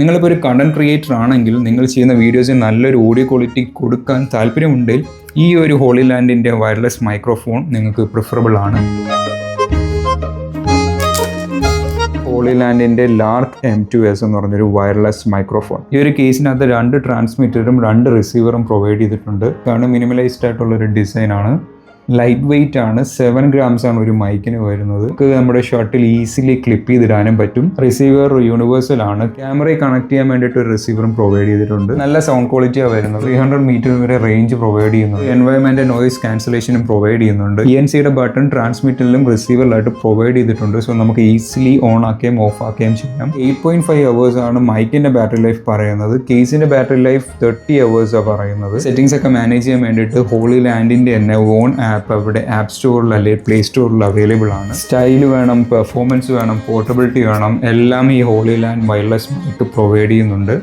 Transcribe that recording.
നിങ്ങളിപ്പോൾ ഒരു content creator ആണെങ്കിൽ നിങ്ങൾ ചെയ്യുന്ന വീഡിയോസിന് നല്ലൊരു ഓഡിയോ ക്വാളിറ്റി കൊടുക്കാൻ താല്പര്യമുണ്ടെങ്കിൽ ഈ ഒരു ഹോളി ലാൻഡിൻ്റെ വയർലെസ് മൈക്രോഫോൺ നിങ്ങൾക്ക് പ്രിഫറബിൾ ആണ്. ഹോളി ലാൻഡിൻ്റെ ലാർക്ക് M2S എന്ന് പറഞ്ഞൊരു വയർലെസ് മൈക്രോഫോൺ. ഈ ഒരു കേസിനകത്ത് 2 ട്രാൻസ്മിറ്ററും 2 റിസീവറും പ്രൊവൈഡ് ചെയ്തിട്ടുണ്ട്. ഇതാണ് മിനിമലൈസ്ഡ് ആയിട്ടുള്ളൊരു ഡിസൈനാണ്. ലൈറ്റ് വെയിറ്റ് ആണ്. 7 grams ആണ് ഒരു മൈക്കിന് വരുന്നത്. നമ്മുടെ ഷർട്ടിൽ ഈസിലി ക്ലിപ്പ് ചെയ്തിടാനും പറ്റും. റിസീവർ യൂണിവേഴ്സൽ ആണ്. ക്യാമറയെ കണക്ട് ചെയ്യാൻ വേണ്ടിയിട്ട് ഒരു റിസീവറും പ്രൊവൈഡ് ചെയ്തിട്ടുണ്ട്. നല്ല സൗണ്ട് ക്വാളിറ്റിയാണ് വരുന്നത്. 300 മീറ്റർ വരെ റേഞ്ച് പ്രൊവൈഡ് ചെയ്യുന്നുണ്ട്. എൻവയോൺമെന്റ് നോയിസ് ക്യാൻസലേഷനും പ്രൊവൈഡ് ചെയ്യുന്നുണ്ട്. ENCയുടെ ബട്ടൺ ട്രാൻസ്മിറ്ററിലും റിസീവറിലായിട്ട് പ്രൊവൈഡ് ചെയ്തിട്ടുണ്ട്. സോ നമുക്ക് ഈസിലി ഓൺ ആക്കുകയും ഓഫ് ആക്കുകയും ചെയ്യാം. 8.5 hours ആണ് മൈക്കിന്റെ ബാറ്ററി ലൈഫ് പറയുന്നത്. കേസിന്റെ ബാറ്ററി ലൈഫ് 30 hours ആണ് പറയുന്നത്. സെറ്റിംഗ്സ് ഒക്കെ മാനേജ് ചെയ്യാൻ വേണ്ടിയിട്ട് ഹോളി ലാൻഡിന്റെ തന്നെ ഓൺ ആപ്പ് അവിടെ ആപ്പ് സ്റ്റോറിൽ അല്ലെങ്കിൽ പ്ലേ സ്റ്റോറിൽ അവൈലബിൾ ആണ്. സ്റ്റൈൽ വേണം, പെർഫോമൻസ് വേണം, പോർട്ടബിലിറ്റി വേണം, എല്ലാം ഈ Holy Land wireless mic provide ചെയ്യുന്നുണ്ട്.